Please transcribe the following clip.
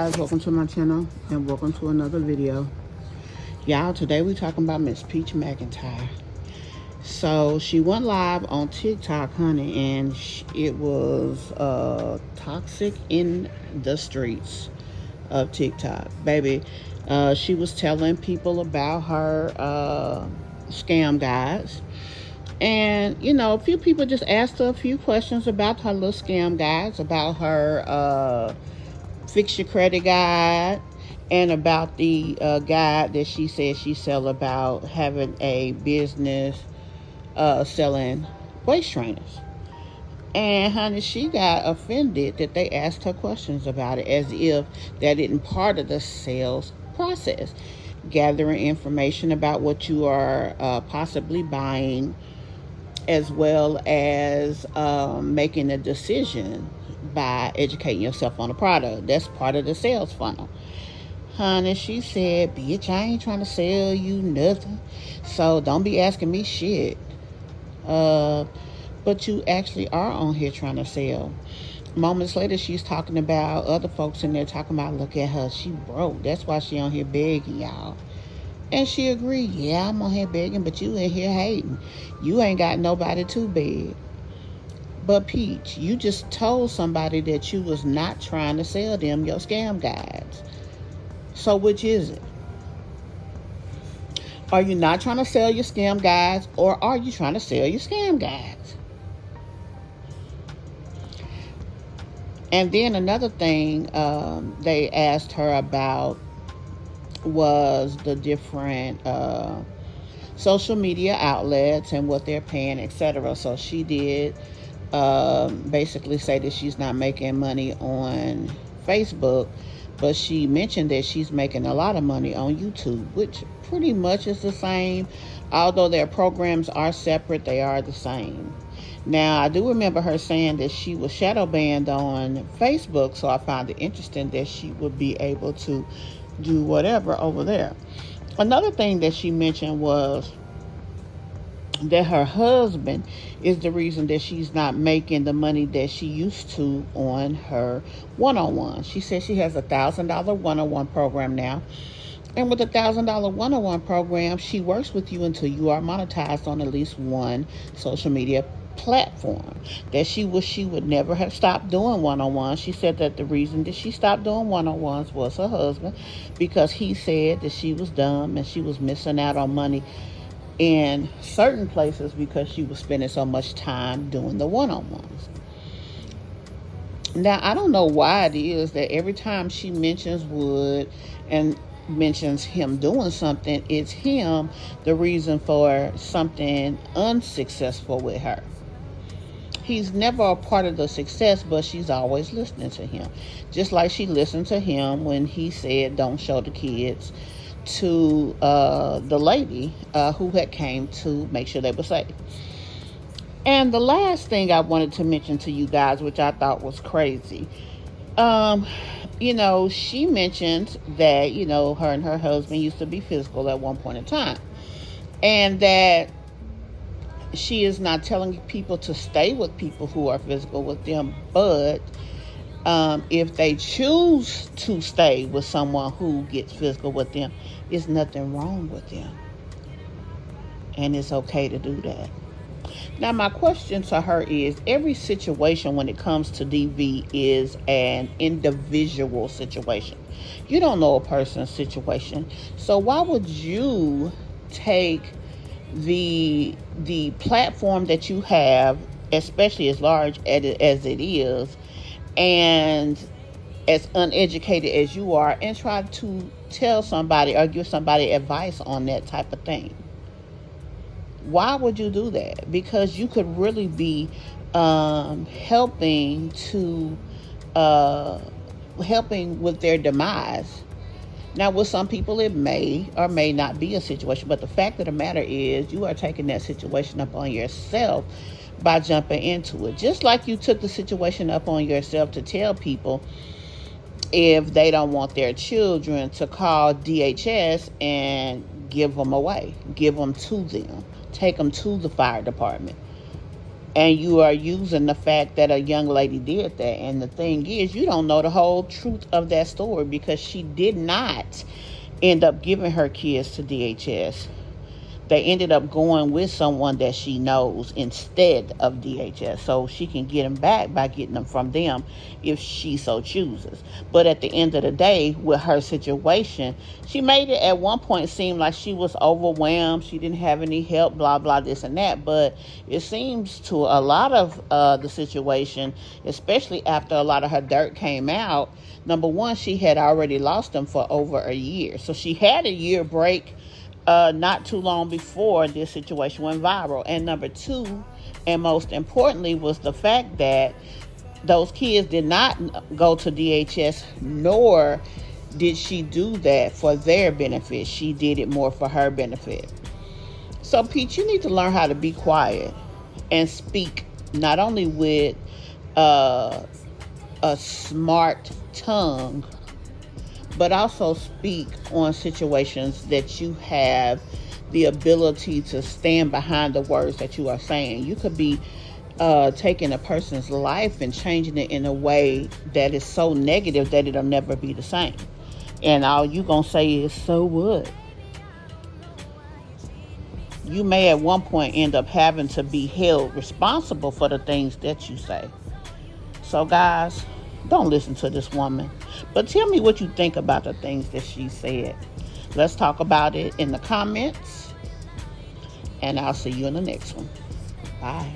Guys, welcome to my channel and welcome to another video. Y'all, today we talking about Miss Peach McIntyre. So she went live on TikTok, honey, and it was toxic in the streets of TikTok, baby. She was telling people about her scam guides. And, a few people just asked her a few questions about her little scam guides, about her fix your credit guide, and about the guide that she said she sell about having a business selling waist trainers. And honey, she got offended that they asked her questions about it, as if that isn't part of the sales process. Gathering information about what you are possibly buying, as well as making a decision by educating yourself on the product. That's part of the sales funnel. Honey, she said, bitch, I ain't trying to sell you nothing. So don't be asking me shit. But you actually are on here trying to sell. Moments later, she's talking about other folks in there talking about, look at her, she broke. That's why she on here begging, y'all. And she agreed, yeah, I'm on here begging, but you in here hating. You ain't got nobody to beg. But Peach, you just told somebody that you was not trying to sell them your scam guides. So which is it? Are you not trying to sell your scam guides, or are you trying to sell your scam guides? And then another thing they asked her about was the different social media outlets and what they're paying, etc. So she did basically say that she's not making money on Facebook, but she mentioned that she's making a lot of money on YouTube, which pretty much is the same. Although their programs are separate, they are the same. Now, I do remember her saying that she was shadow banned on Facebook, so I found it interesting that she would be able to do whatever over there. Another thing that she mentioned was that her husband is the reason that she's not making the money that she used to on her one-on-one. She says she has $1,000 one-on-one program now. And with a $1,000 one-on-one program, she works with you until you are monetized on at least one social media platform. That she wished she would never have stopped doing one-on-ones. She said that the reason that she stopped doing one-on-ones was her husband, because he said that she was dumb and she was missing out on money in certain places because she was spending so much time doing the one-on-ones. Now, I don't know why it is that every time she mentions Wood and mentions him doing something, it's him the reason for something unsuccessful with her. He's never a part of the success, but she's always listening to him. Just like she listened to him when he said, don't show the kids, to the lady who had came to make sure they were safe. And the last thing I wanted to mention to you guys, which I thought was crazy, she mentioned that, her and her husband used to be physical at one point in time. And that she is not telling people to stay with people who are physical with them, but if they choose to stay with someone who gets physical with them, there's nothing wrong with them. And it's okay to do that. Now, my question to her is, every situation when it comes to DV is an individual situation. You don't know a person's situation. So why would you take the platform that you have, especially as large as it is, and as uneducated as you are, and try to tell somebody or give somebody advice on that type of thing? Why would you do that? Because you could really be helping with their demise. Now, with some people, it may or may not be a situation, but the fact of the matter is you are taking that situation up on yourself by jumping into it. Just like you took the situation up on yourself to tell people if they don't want their children to call DHS and give them away, give them to them, take them to the fire department. And you are using the fact that a young lady did that. And the thing is, you don't know the whole truth of that story, because she did not end up giving her kids to DHS. They ended up going with someone that she knows instead of DHS, so she can get them back by getting them from them if she so chooses. But at the end of the day, with her situation, she made it at one point seem like she was overwhelmed, she didn't have any help, blah blah, this and that. But it seems to a lot of the situation, especially after a lot of her dirt came out, number one, she had already lost them for over a year, so she had a year break not too long before this situation went viral. And number two, and most importantly, was the fact that those kids did not go to DHS, nor did she do that for their benefit. She did it more for her benefit. So, Pete, you need to learn how to be quiet and speak not only with uh, a smart tongue, but also speak on situations that you have the ability to stand behind the words that you are saying. You could be taking a person's life and changing it in a way that is so negative that it'll never be the same. And all you gonna say is, so what? You may at one point end up having to be held responsible for the things that you say. So guys, don't listen to this woman. But tell me what you think about the things that she said. Let's talk about it in the comments. And I'll see you in the next one. Bye.